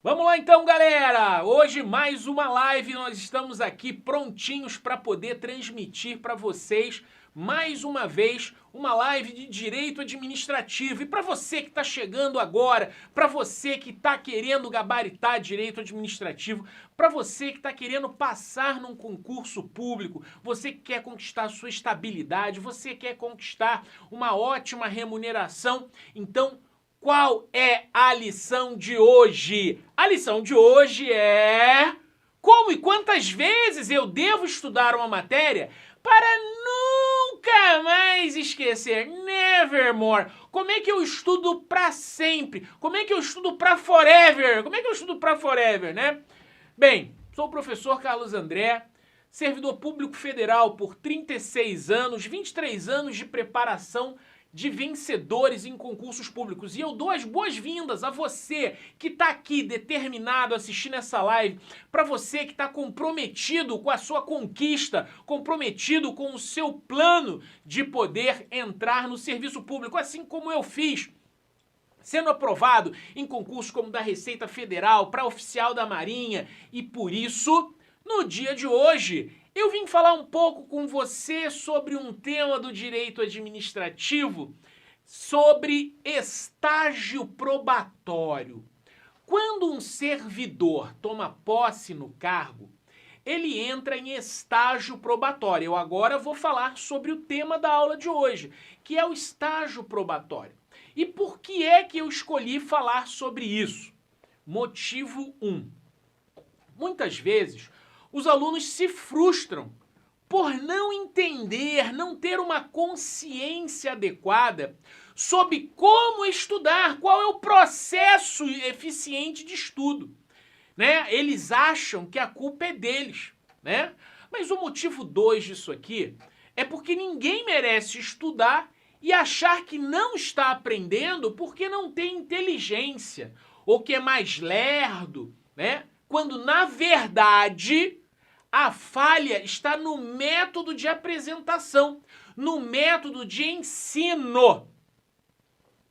Vamos lá então, galera! Hoje mais uma live, nós estamos aqui prontinhos para poder transmitir para vocês mais uma vez uma live de direito administrativo. E para você que está chegando agora, para você que está querendo gabaritar direito administrativo, para você que está querendo passar num concurso público, você que quer conquistar a sua estabilidade, você quer conquistar uma ótima remuneração, então qual é a lição de hoje? A lição de hoje é como e quantas vezes eu devo estudar uma matéria para nunca mais esquecer. Nevermore. Como é que eu estudo para sempre? Como é que eu estudo para forever? Como é que eu estudo para forever, né? Bem, sou o professor Carlos André, servidor público federal por 36 anos, 23 anos de preparação de vencedores em concursos públicos. E eu dou as boas-vindas a você que está aqui determinado assistindo essa live, para você que está comprometido com a sua conquista, comprometido com o seu plano de poder entrar no serviço público, assim como eu fiz, sendo aprovado em concursos como da Receita Federal, para oficial da Marinha, e por isso, no dia de hoje, eu vim falar um pouco com você sobre um tema do direito administrativo, sobre estágio probatório. Quando um servidor toma posse no cargo, ele entra em estágio probatório. Eu agora vou falar sobre o tema da aula de hoje, que é o estágio probatório. E por que é que eu escolhi falar sobre isso? Motivo 1. Muitas vezes, os alunos se frustram por não entender, não ter uma consciência adequada sobre como estudar, qual é o processo eficiente de estudo, né? Eles acham que a culpa é deles, né? Mas o motivo 2 disso aqui é porque ninguém merece estudar e achar que não está aprendendo porque não tem inteligência ou que é mais lerdo, né? Quando, na verdade, a falha está no método de apresentação, no método de ensino.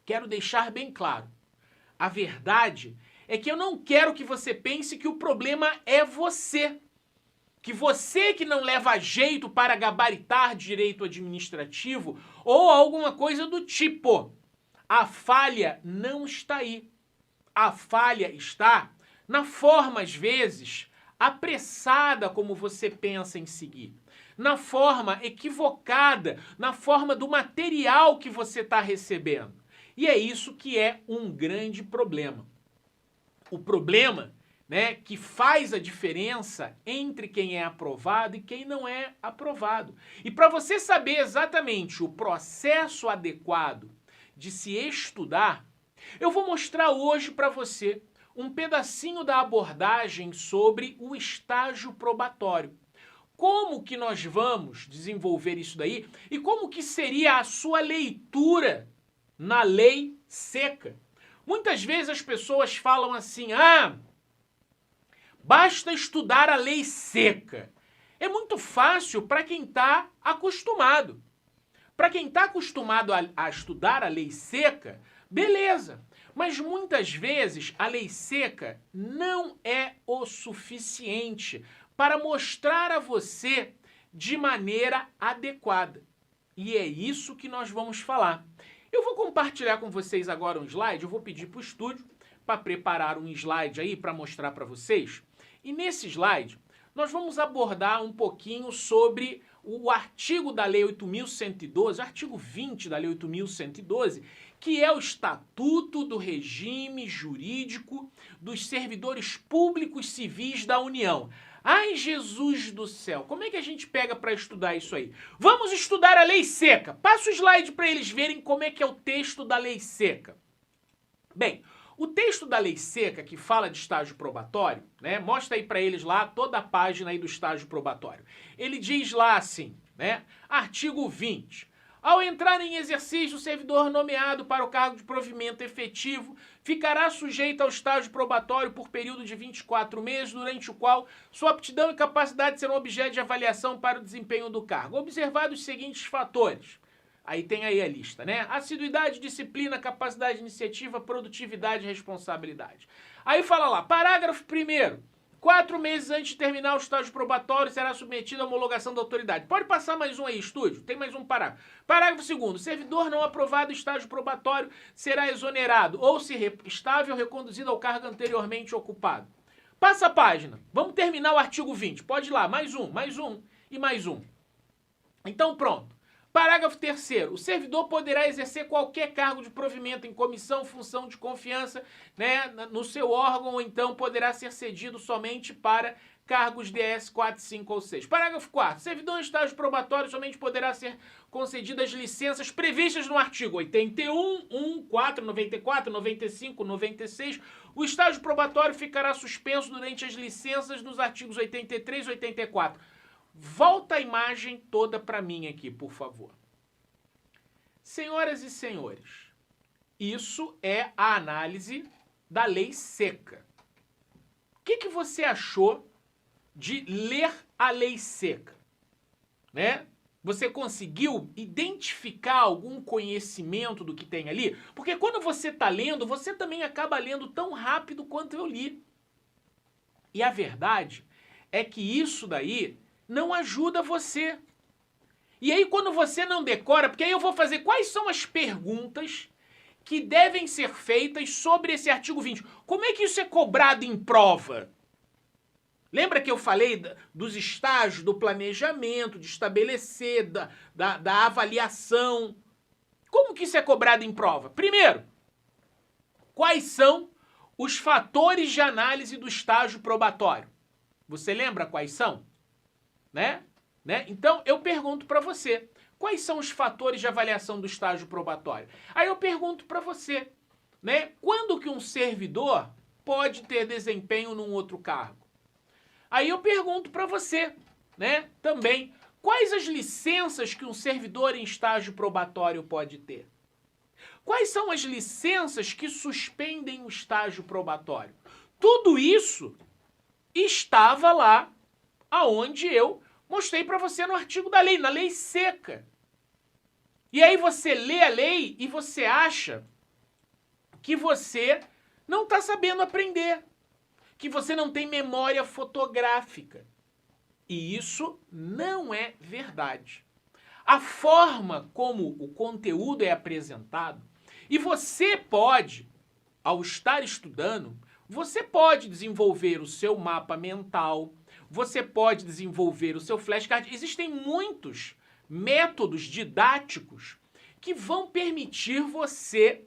Quero deixar bem claro, a verdade é que eu não quero que você pense que o problema é você. Que você que não leva jeito para gabaritar direito administrativo ou alguma coisa do tipo. A falha não está aí. A falha está na forma, às vezes, apressada como você pensa em seguir. Na forma equivocada, na forma do material que você está recebendo. E é isso que é um grande problema. O problema, né, que faz a diferença entre quem é aprovado e quem não é aprovado. E para você saber exatamente o processo adequado de se estudar, eu vou mostrar hoje para você um pedacinho da abordagem sobre o estágio probatório. Como que nós vamos desenvolver isso daí e como que seria a sua leitura na lei seca. Muitas vezes as pessoas falam assim, basta estudar a lei seca. É muito fácil para quem está acostumado. Para quem está acostumado a estudar a lei seca, beleza. Mas muitas vezes a lei seca não é o suficiente para mostrar a você de maneira adequada. E é isso que nós vamos falar. Eu vou compartilhar com vocês agora um slide, eu vou pedir para o estúdio para preparar um slide aí para mostrar para vocês. E nesse slide nós vamos abordar um pouquinho sobre o artigo da Lei 8.112, artigo 20 da Lei 8.112, que é o Estatuto do Regime Jurídico dos Servidores Públicos Civis da União. Ai, Jesus do céu, como é que a gente pega para estudar isso aí? Vamos estudar a lei seca. Passa o slide para eles verem como é que é o texto da lei seca. Bem, o texto da lei seca que fala de estágio probatório, né? Mostra aí para eles lá toda a página aí do estágio probatório. Ele diz lá assim, né? Artigo 20. Ao entrar em exercício, o servidor nomeado para o cargo de provimento efetivo ficará sujeito ao estágio probatório por período de 24 meses, durante o qual sua aptidão e capacidade serão objeto de avaliação para o desempenho do cargo. Observados os seguintes fatores. Aí tem aí a lista, né? Assiduidade, disciplina, capacidade de iniciativa, produtividade e responsabilidade. Aí fala lá, parágrafo 1º. 4 meses antes de terminar o estágio probatório, será submetido à homologação da autoridade. Pode passar mais um aí, estúdio. Tem mais um parágrafo. Parágrafo 2º. Servidor não aprovado estágio probatório será exonerado ou, se estável, reconduzido ao cargo anteriormente ocupado. Passa a página. Vamos terminar o artigo 20. Pode ir lá. Mais um e mais um. Então, pronto. Parágrafo 3º. O servidor poderá exercer qualquer cargo de provimento em comissão, função de confiança, né, no seu órgão, ou então poderá ser cedido somente para cargos DS 4, 5 ou 6. Parágrafo 4º. Servidor em estágio probatório somente poderá ser concedidas licenças previstas no artigo 81, 1, 4, 94, 95, 96. O estágio probatório ficará suspenso durante as licenças nos artigos 83 e 84. Volta a imagem toda para mim aqui, por favor. Senhoras e senhores, isso é a análise da lei seca. O que você achou de ler a lei seca? Né? Você conseguiu identificar algum conhecimento do que tem ali? Porque quando você está lendo, você também acaba lendo tão rápido quanto eu li. E a verdade é que isso daí não ajuda você. E aí quando você não decora, porque aí eu vou fazer quais são as perguntas que devem ser feitas sobre esse artigo 20. Como é que isso é cobrado em prova? Lembra que eu falei dos estágios, do planejamento, de estabelecer, da avaliação? Como que isso é cobrado em prova? Primeiro, quais são os fatores de análise do estágio probatório? Você lembra quais são? Né? Então, eu pergunto para você, quais são os fatores de avaliação do estágio probatório? Aí eu pergunto para você, né? Quando que um servidor pode ter desempenho num outro cargo? Aí eu pergunto para você, né? Também, quais as licenças que um servidor em estágio probatório pode ter? Quais são as licenças que suspendem o estágio probatório? Tudo isso estava lá aonde eu mostrei para você no artigo da lei, na lei seca. E aí você lê a lei e você acha que você não está sabendo aprender, que você não tem memória fotográfica. E isso não é verdade. A forma como o conteúdo é apresentado, e você pode, ao estar estudando, você pode desenvolver o seu mapa mental, você pode desenvolver o seu flashcard. Existem muitos métodos didáticos que vão permitir você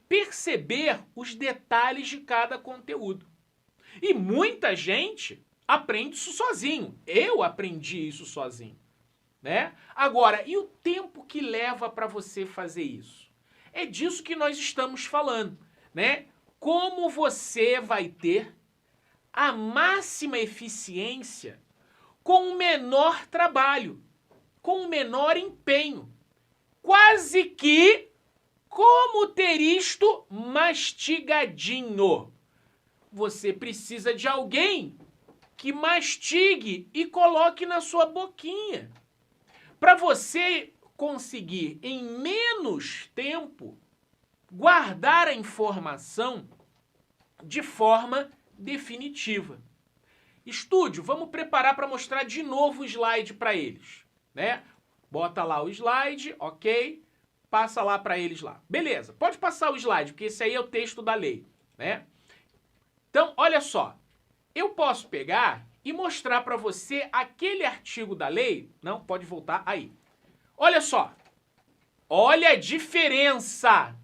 perceber os detalhes de cada conteúdo. E muita gente aprende isso sozinho. Eu aprendi isso sozinho, né? Agora, e o tempo que leva para você fazer isso? É disso que nós estamos falando, né? Como você vai ter a máxima eficiência com o menor trabalho, com o menor empenho. Quase que como ter isto mastigadinho. Você precisa de alguém que mastigue e coloque na sua boquinha. Para você conseguir, em menos tempo, guardar a informação de forma definitiva. Estúdio, vamos preparar para mostrar de novo o slide para eles, né? Bota lá o slide, ok? Passa lá para eles lá. Beleza, pode passar o slide, porque esse aí é o texto da lei, né? Então, olha só, eu posso pegar e mostrar para você aquele artigo da lei. Não, pode voltar aí. Olha só, olha a diferença.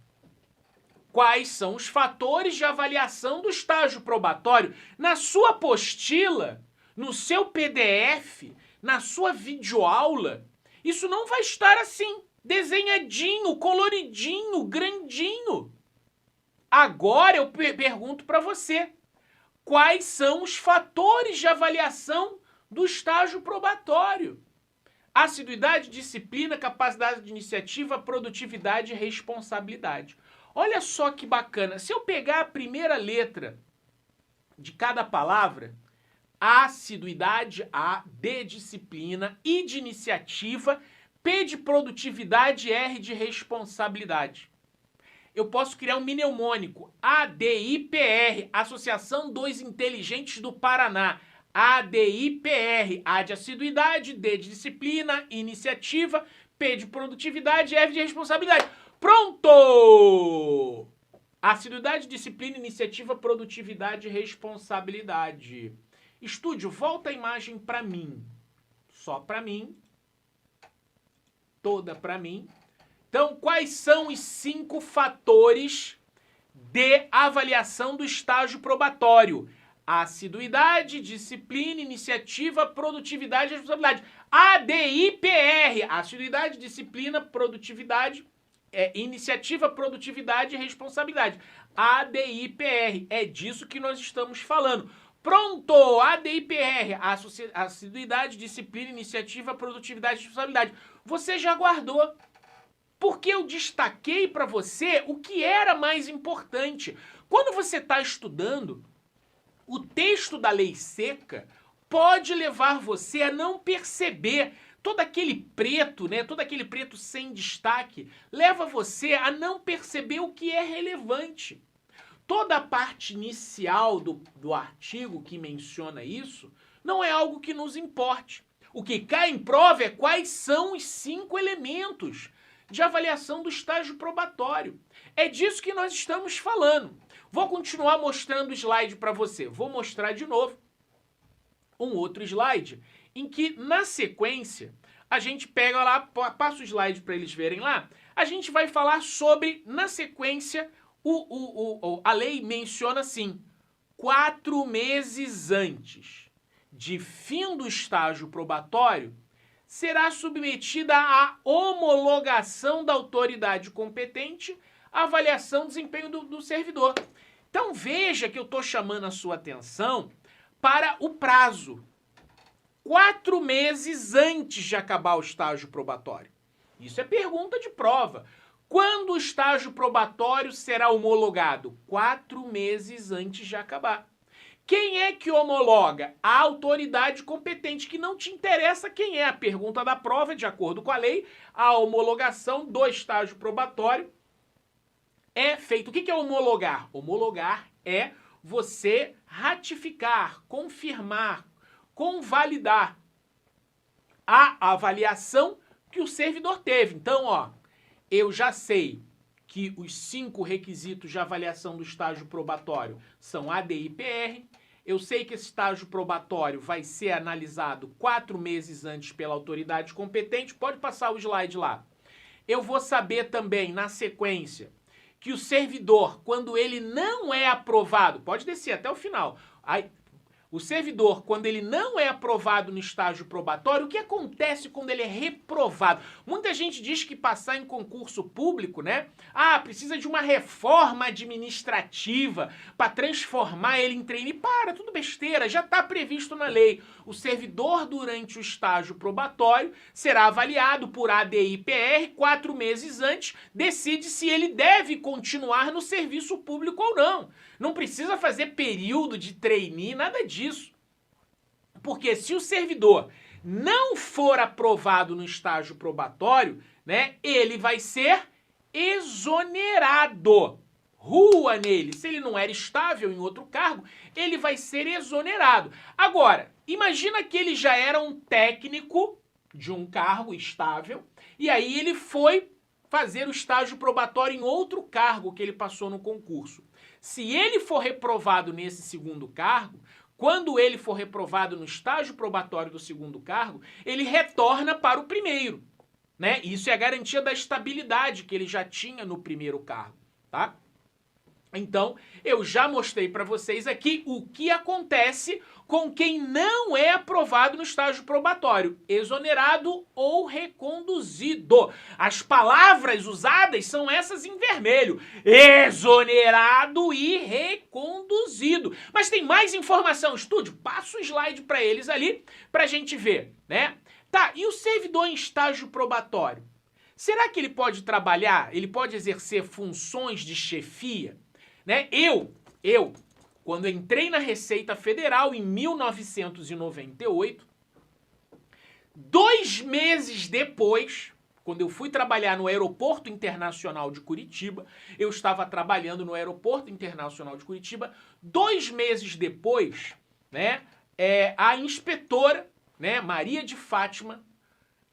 Quais são os fatores de avaliação do estágio probatório? Na sua apostila, no seu PDF, na sua videoaula, isso não vai estar assim, desenhadinho, coloridinho, grandinho. Agora eu pergunto para você, quais são os fatores de avaliação do estágio probatório? Assiduidade, disciplina, capacidade de iniciativa, produtividade e responsabilidade. Olha só que bacana, se eu pegar a primeira letra de cada palavra, assiduidade, A, D, disciplina, I de iniciativa, P de produtividade, R de responsabilidade. eu posso criar um mnemônico, ADIPR, Associação dos Inteligentes do Paraná. ADIPR, A de assiduidade, D de disciplina, iniciativa, P de produtividade, F de responsabilidade. Pronto! Assiduidade, disciplina, iniciativa, produtividade e responsabilidade. Estúdio, volta a imagem para mim. Só para mim. Toda para mim. Então, quais são os 5 fatores de avaliação do estágio probatório? Assiduidade, disciplina, iniciativa, produtividade e responsabilidade. ADIPR, assiduidade, disciplina, produtividade, iniciativa, produtividade e responsabilidade. ADIPR, é disso que nós estamos falando. Pronto, ADIPR, assiduidade, disciplina, iniciativa, produtividade e responsabilidade. Você já guardou. Porque eu destaquei para você o que era mais importante. Quando você está estudando, o texto da lei seca pode levar você a não perceber todo aquele preto, né? Todo aquele preto sem destaque, leva você a não perceber o que é relevante. Toda a parte inicial do artigo que menciona isso não é algo que nos importe. O que cai em prova é quais são os 5 elementos de avaliação do estágio probatório. É disso que nós estamos falando. Vou continuar mostrando o slide para você. Vou mostrar de novo um outro slide em que, na sequência, a gente pega lá, passa o slide para eles verem lá, a gente vai falar sobre, na sequência, a lei menciona assim, 4 meses antes de fim do estágio probatório, será submetida à homologação da autoridade competente a avaliação do desempenho do servidor. Então veja que eu estou chamando a sua atenção para o prazo. 4 meses antes de acabar o estágio probatório. Isso é pergunta de prova. Quando o estágio probatório será homologado? 4 meses antes de acabar. Quem é que homologa? A autoridade competente, que não te interessa quem é. A pergunta da prova, de acordo com a lei, a homologação do estágio probatório é feita. O que é homologar? Homologar é você ratificar, confirmar, convalidar a avaliação que o servidor teve. Então, ó, eu já sei que os 5 requisitos de avaliação do estágio probatório são ADIPR. Eu sei que esse estágio probatório vai ser analisado 4 meses antes pela autoridade competente. Pode passar o slide lá. Eu vou saber também, na sequência, que o servidor, quando ele não é aprovado, pode descer até o final, o servidor, quando ele não é aprovado no estágio probatório, o que acontece quando ele é reprovado? Muita gente diz que passar em concurso público, né? Ah, precisa de uma reforma administrativa para transformar ele em trainee. Para, tudo besteira, já está previsto na lei. O servidor, durante o estágio probatório, será avaliado por ADIPR 4 meses antes, decide se ele deve continuar no serviço público ou não. Não precisa fazer período de trainee, nada disso. Porque se o servidor não for aprovado no estágio probatório, né, ele vai ser exonerado. Rua nele. Se ele não era estável em outro cargo, ele vai ser exonerado. Agora, imagina que ele já era um técnico de um cargo estável, e aí ele foi fazer o estágio probatório em outro cargo que ele passou no concurso. Se ele for reprovado nesse segundo cargo, quando ele for reprovado no estágio probatório do segundo cargo, ele retorna para o primeiro, né? Isso é a garantia da estabilidade que ele já tinha no primeiro cargo, tá? Então, eu já mostrei para vocês aqui o que acontece com quem não é aprovado no estágio probatório, exonerado ou reconduzido. As palavras usadas são essas em vermelho, exonerado e reconduzido. Mas tem mais informação, estúdio? Passa o slide para eles ali, para a gente ver, né? Tá, e o servidor em estágio probatório? Será que ele pode trabalhar, ele pode exercer funções de chefia? Né? Eu, quando entrei na Receita Federal em 1998, 2 meses depois, Quando eu fui trabalhar no Aeroporto Internacional de Curitiba, eu estava trabalhando no Aeroporto Internacional de Curitiba. 2 meses depois, né, a inspetora, né, Maria de Fátima,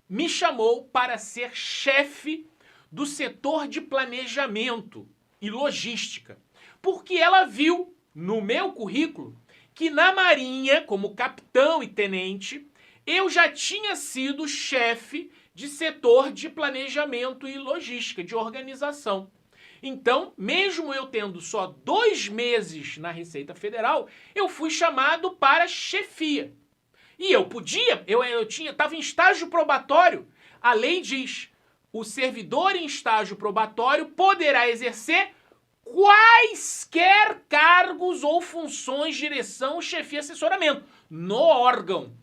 me chamou para ser chefe do setor de planejamento e logística, porque ela viu no meu currículo que na Marinha, como capitão e tenente, eu já tinha sido chefe de setor de planejamento e logística, de organização. Então, mesmo eu tendo só 2 meses na Receita Federal, eu fui chamado para chefia. E eu podia, estava em estágio probatório. A lei diz, o servidor em estágio probatório poderá exercer quaisquer cargos ou funções, direção, chefia, assessoramento no órgão,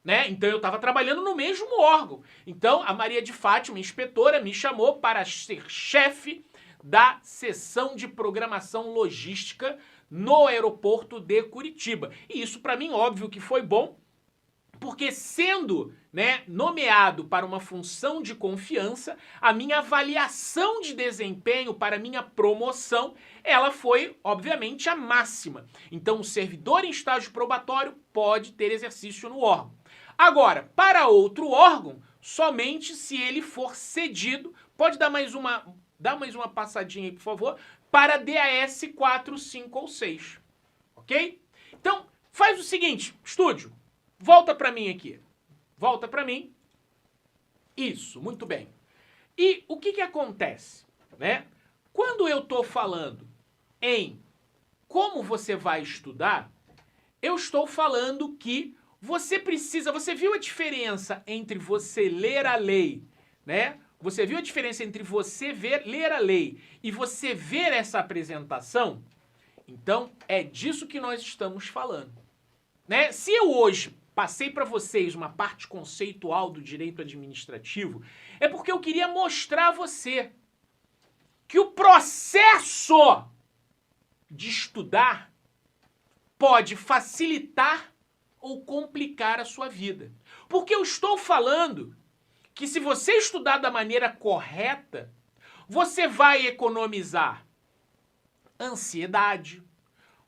né? Então eu estava trabalhando no mesmo órgão. Então a Maria de Fátima, inspetora, me chamou para ser chefe da seção de programação logística no aeroporto de Curitiba. E isso para mim, óbvio que foi bom, porque sendo, né, nomeado para uma função de confiança, a minha avaliação de desempenho para minha promoção, ela foi, obviamente, a máxima. Então, o servidor em estágio probatório pode ter exercício no órgão. Agora, para outro órgão, somente se ele for cedido, pode dar mais uma passadinha aí, por favor, para DAS 4, 5 ou 6, ok? Então, faz o seguinte, estúdio, volta para mim aqui. Volta para mim. Isso, muito bem. E o que acontece, né? Quando eu estou falando em como você vai estudar, eu estou falando que você precisa... Você viu a diferença entre você ler a lei, né? Você viu a diferença entre você ler a lei e você ver essa apresentação? Então, é disso que nós estamos falando, né? Se eu hoje passei para vocês uma parte conceitual do direito administrativo, é porque eu queria mostrar a você que o processo de estudar pode facilitar ou complicar a sua vida. Porque eu estou falando que se você estudar da maneira correta, você vai economizar ansiedade,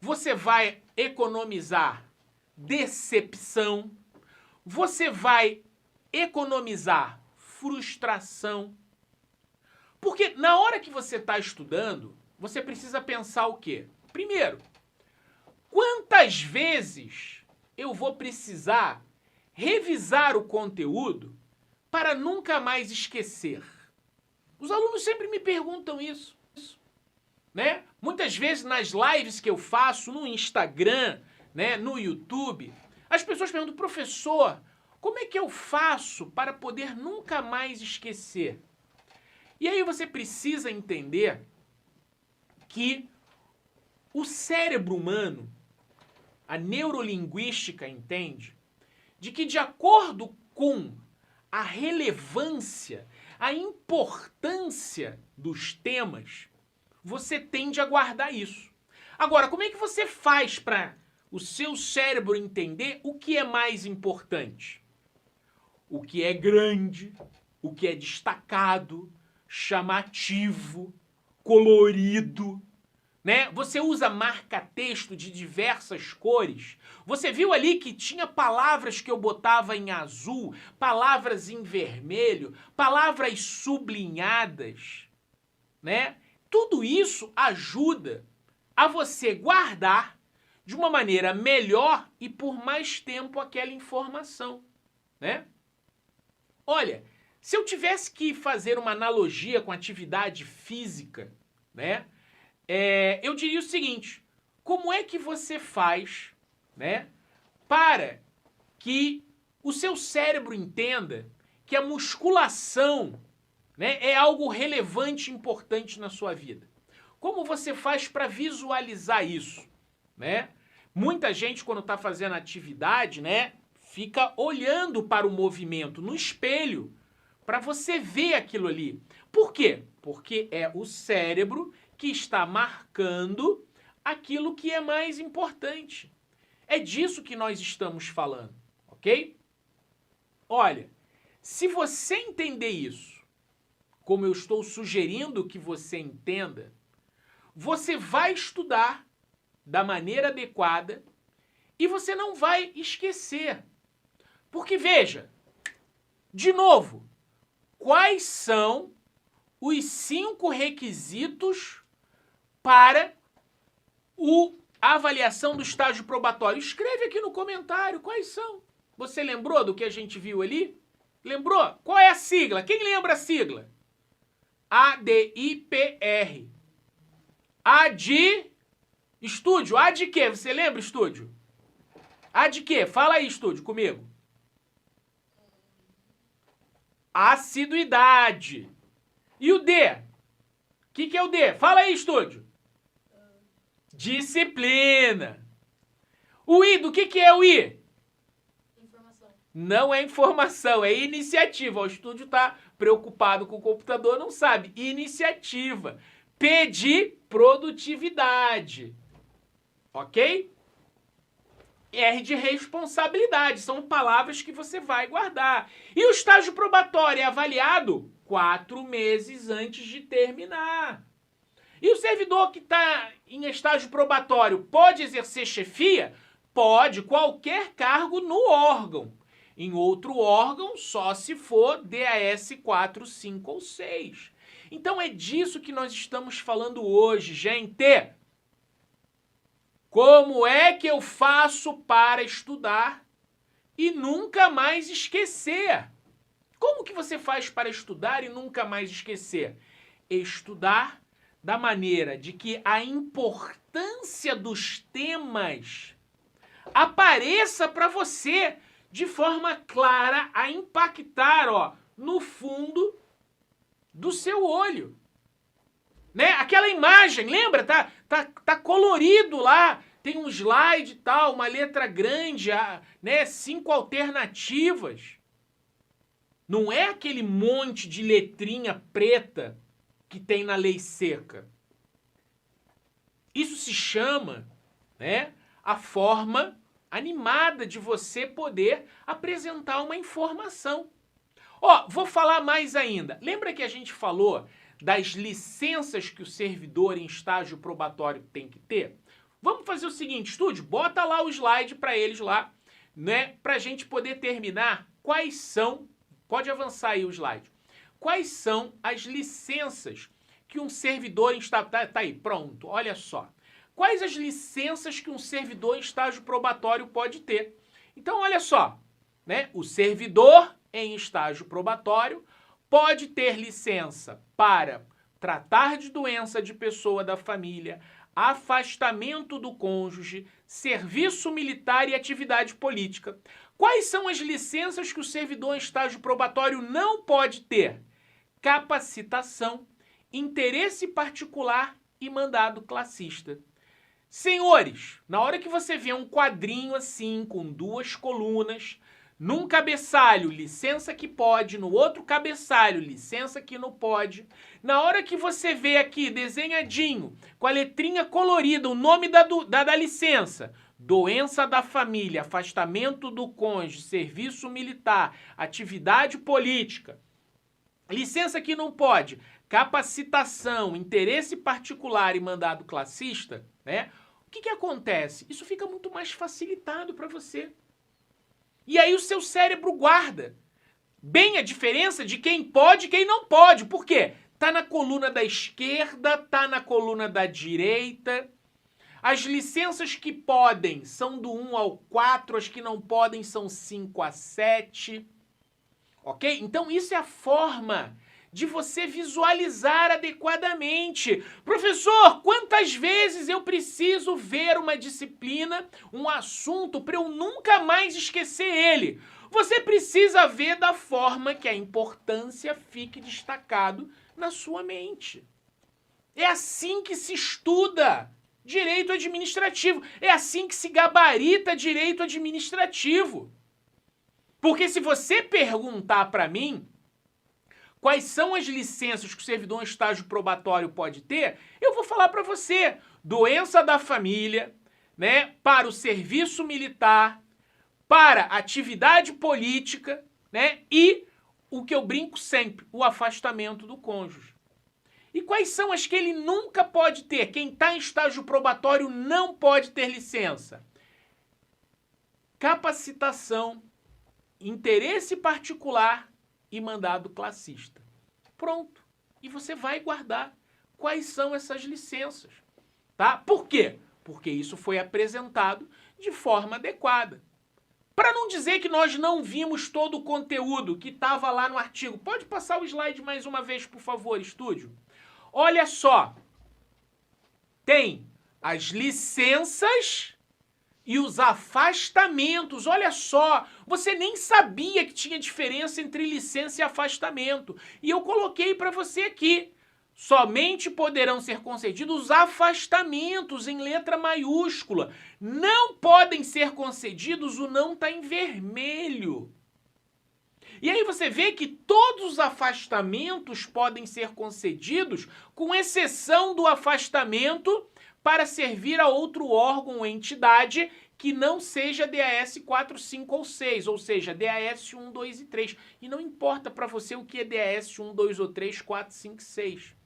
você vai economizar decepção, você vai economizar frustração. Porque na hora que você está estudando, você precisa pensar o quê? Primeiro, quantas vezes eu vou precisar revisar o conteúdo para nunca mais esquecer? Os alunos sempre me perguntam isso, né? Muitas vezes nas lives que eu faço no Instagram, né, no YouTube, as pessoas perguntam, professor, como é que eu faço para poder nunca mais esquecer? E aí você precisa entender que o cérebro humano, a neurolinguística entende, de que de acordo com a relevância, a importância dos temas, você tende a guardar isso. Agora, como é que você faz para o seu cérebro entender o que é mais importante? O que é grande, o que é destacado, chamativo, colorido, né? Você usa marca-texto de diversas cores. Você viu ali que tinha palavras que eu botava em azul, palavras em vermelho, palavras sublinhadas, né? Tudo isso ajuda a você guardar de uma maneira melhor e por mais tempo aquela informação, né? Olha, se eu tivesse que fazer uma analogia com atividade física, né? Eu diria o seguinte, como é que você faz, né, para que o seu cérebro entenda que a musculação, né, é algo relevante e importante na sua vida? Como você faz para visualizar isso, né? Muita gente, quando está fazendo atividade, né, fica olhando para o movimento no espelho para você ver aquilo ali. Por quê? Porque é o cérebro que está marcando aquilo que é mais importante. É disso que nós estamos falando, ok? Olha, se você entender isso, como eu estou sugerindo que você entenda, você vai estudar da maneira adequada e você não vai esquecer. Porque, veja, de novo, quais são os 5 requisitos para a avaliação do estágio probatório? Escreve aqui no comentário quais são. Você lembrou do que a gente viu ali? Lembrou? Qual é a sigla? Quem lembra a sigla? ADIPR. A de... Estúdio, A de quê? Você lembra, estúdio? A de quê? Fala aí, estúdio, comigo. Assiduidade. E o D? O que é o D? Fala aí, estúdio. Disciplina. O I, do que é o I? Informação. Não é informação, é iniciativa. O estúdio está preocupado com o computador, não sabe. Iniciativa. P de produtividade. Ok? R de responsabilidade. São palavras que você vai guardar. E o estágio probatório é avaliado 4 meses antes de terminar. E o servidor que está em estágio probatório pode exercer chefia? Pode, qualquer cargo no órgão. Em outro órgão, só se for DAS 4, 5 ou 6. Então é disso que nós estamos falando hoje, gente. Como é que eu faço para estudar e nunca mais esquecer? Como que você faz para estudar e nunca mais esquecer? Estudar da maneira de que a importância dos temas apareça para você de forma clara a impactar, no fundo do seu olho. Né? Aquela imagem, lembra? Tá colorido lá, tem um slide e tal, uma letra grande, né? 5 alternativas. Não é aquele monte de letrinha preta que tem na lei seca. Isso se chama, né, a forma animada de você poder apresentar uma informação. Vou falar mais ainda. Lembra que a gente falou das licenças que o servidor em estágio probatório tem que ter? Vamos fazer o seguinte, estúdio, bota lá o slide para eles lá, né, para a gente poder terminar quais são, pode avançar aí o slide, quais são as licenças que um servidor em estágio... Tá aí, pronto, olha só. Quais as licenças que um servidor em estágio probatório pode ter? Então, olha só, né, o servidor em estágio probatório pode ter licença para tratar de doença de pessoa da família, afastamento do cônjuge, serviço militar e atividade política. Quais são as licenças que o servidor em estágio probatório não pode ter? Capacitação, interesse particular e mandado classista. Senhores, na hora que você vê um quadrinho assim, com 2 colunas, num cabeçalho, licença que pode, no outro cabeçalho, licença que não pode. Na hora que você vê aqui, desenhadinho, com a letrinha colorida, o nome da licença, doença da família, afastamento do cônjuge, serviço militar, atividade política, licença que não pode, capacitação, interesse particular e mandado classista, né? O que acontece? Isso fica muito mais facilitado para você. E aí o seu cérebro guarda bem a diferença de quem pode e quem não pode. Por quê? Tá na coluna da esquerda, tá na coluna da direita. As licenças que podem são do 1 ao 4, as que não podem são 5 a 7. Ok? Então isso é a forma de você visualizar adequadamente. Professor, quantas vezes eu preciso ver uma disciplina, um assunto, para eu nunca mais esquecer ele? Você precisa ver da forma que a importância fique destacado na sua mente. É assim que se estuda direito administrativo. É assim que se gabarita direito administrativo. Porque se você perguntar para mim quais são as licenças que o servidor em estágio probatório pode ter, eu vou falar para você. Doença da família, né, para o serviço militar, para atividade política, né, e o que eu brinco sempre, o afastamento do cônjuge. E quais são as que ele nunca pode ter? Quem está em estágio probatório não pode ter licença. Capacitação, interesse particular e mandado classista. Pronto. E você vai guardar quais são essas licenças. Tá? Por quê? Porque isso foi apresentado de forma adequada. Para não dizer que nós não vimos todo o conteúdo que estava lá no artigo. Pode passar o slide mais uma vez, por favor, estúdio? Olha só. Tem as licenças e os afastamentos. Olha só. Você nem sabia que tinha diferença entre licença e afastamento. E eu coloquei para você aqui. Somente poderão ser concedidos afastamentos em letra maiúscula. Não podem ser concedidos, o não está em vermelho. E aí você vê que todos os afastamentos podem ser concedidos, com exceção do afastamento para servir a outro órgão ou entidade que não seja DAS 4, 5 ou 6, ou seja, DAS 1, 2 e 3. E não importa para você o que é DAS 1, 2 ou 3, 4, 5 e 6.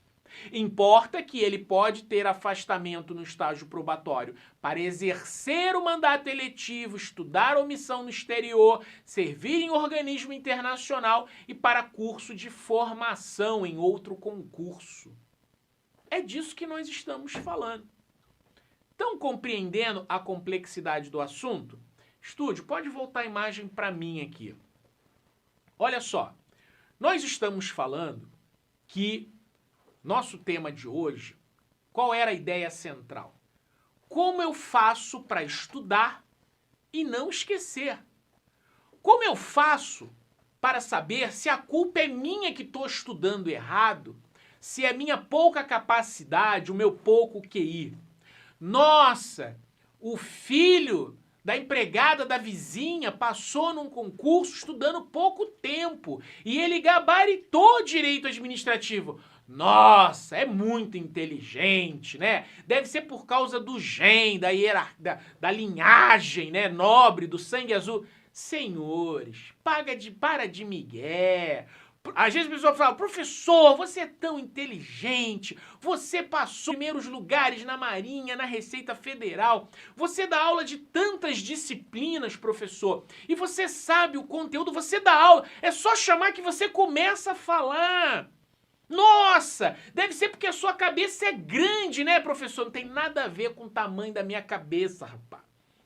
Importa que ele pode ter afastamento no estágio probatório para exercer o mandato eletivo, estudar omissão no exterior, servir em organismo internacional e para curso de formação em outro concurso. É disso que nós estamos falando. Estão compreendendo a complexidade do assunto? Estúdio, pode voltar a imagem para mim aqui. Olha só, nós estamos falando que nosso tema de hoje, qual era a ideia central? Como eu faço para estudar e não esquecer? Como eu faço para saber se a culpa é minha que estou estudando errado, se é minha pouca capacidade, o meu pouco QI? Nossa, o filho da empregada da vizinha passou num concurso estudando pouco tempo e ele gabaritou direito administrativo. Nossa, é muito inteligente, né? Deve ser por causa do gene, da linhagem, né, nobre, do sangue azul. Senhores, para de migué. Às vezes a pessoa fala, professor, você é tão inteligente, você passou em primeiros lugares na Marinha, na Receita Federal, você dá aula de tantas disciplinas, professor, e você sabe o conteúdo, você dá aula, é só chamar que você começa a falar. Nossa, deve ser porque a sua cabeça é grande, né, professor? Não tem nada a ver com o tamanho da minha cabeça, rapaz.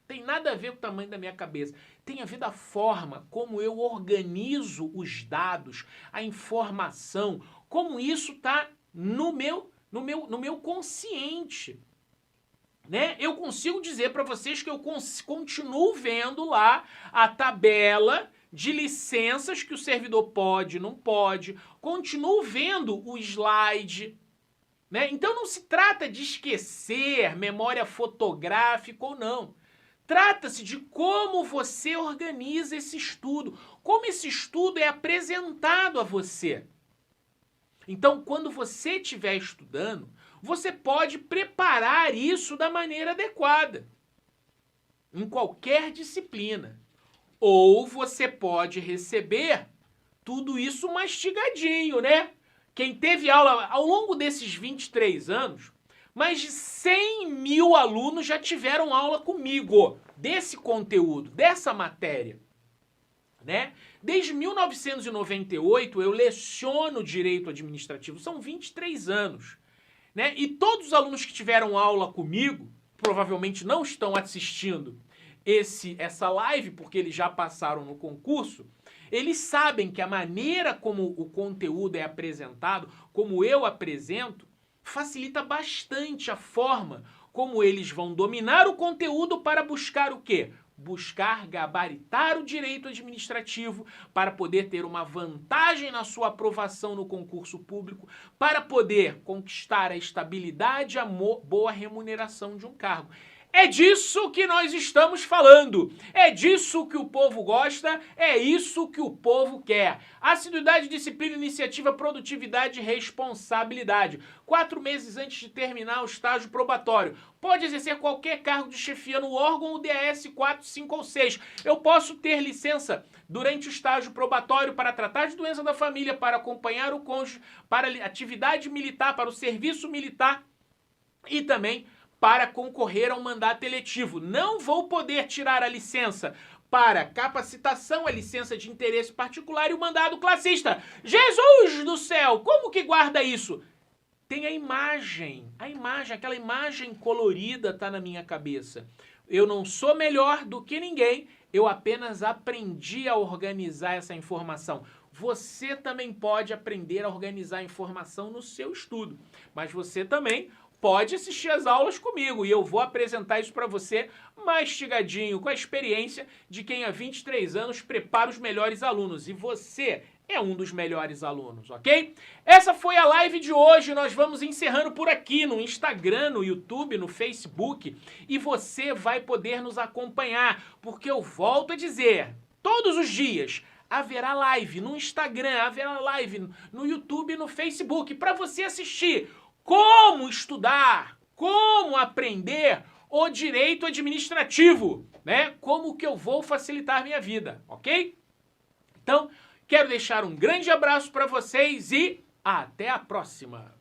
Tem nada a ver com o tamanho da minha cabeça. Tem a ver da forma como eu organizo os dados, a informação, como isso está no meu consciente. Né? Eu consigo dizer para vocês que eu continuo vendo lá a tabela de licenças que o servidor pode, não pode. Continuo vendo o slide. Né? Então não se trata de esquecer memória fotográfica ou não. Trata-se de como você organiza esse estudo, como esse estudo é apresentado a você. Então, quando você estiver estudando, você pode preparar isso da maneira adequada, em qualquer disciplina. Ou você pode receber tudo isso mastigadinho, né? Quem teve aula ao longo desses 23 anos, mais de 100 mil alunos já tiveram aula comigo desse conteúdo, dessa matéria. Né? Desde 1998 eu leciono direito administrativo, são 23 anos. Né? E todos os alunos que tiveram aula comigo, provavelmente não estão assistindo essa live, porque eles já passaram no concurso, eles sabem que a maneira como o conteúdo é apresentado, como eu apresento, facilita bastante a forma como eles vão dominar o conteúdo para buscar o quê? Buscar gabaritar o direito administrativo para poder ter uma vantagem na sua aprovação no concurso público, para poder conquistar a estabilidade e a boa remuneração de um cargo. É disso que nós estamos falando. É disso que o povo gosta, é isso que o povo quer. Assiduidade, disciplina, iniciativa, produtividade e responsabilidade. 4 meses antes de terminar o estágio probatório. Pode exercer qualquer cargo de chefia no órgão DAS 4, 5 ou 6. Eu posso ter licença durante o estágio probatório para tratar de doença da família, para acompanhar o cônjuge, para atividade militar, para o serviço militar e também para concorrer ao mandato eletivo. Não vou poder tirar a licença para capacitação, a licença de interesse particular e o mandado classista. Jesus do céu, como que guarda isso? Tem a imagem, aquela imagem colorida tá na minha cabeça. Eu não sou melhor do que ninguém, eu apenas aprendi a organizar essa informação. Você também pode aprender a organizar a informação no seu estudo, mas você também pode assistir as aulas comigo e eu vou apresentar isso para você mastigadinho, com a experiência de quem há 23 anos prepara os melhores alunos. E você é um dos melhores alunos, ok? Essa foi a live de hoje, nós vamos encerrando por aqui no Instagram, no YouTube, no Facebook, e você vai poder nos acompanhar, porque eu volto a dizer, todos os dias haverá live no Instagram, haverá live no YouTube e no Facebook, para você assistir como estudar, como aprender o direito administrativo, né? Como que eu vou facilitar minha vida, ok? Então, quero deixar um grande abraço para vocês e até a próxima!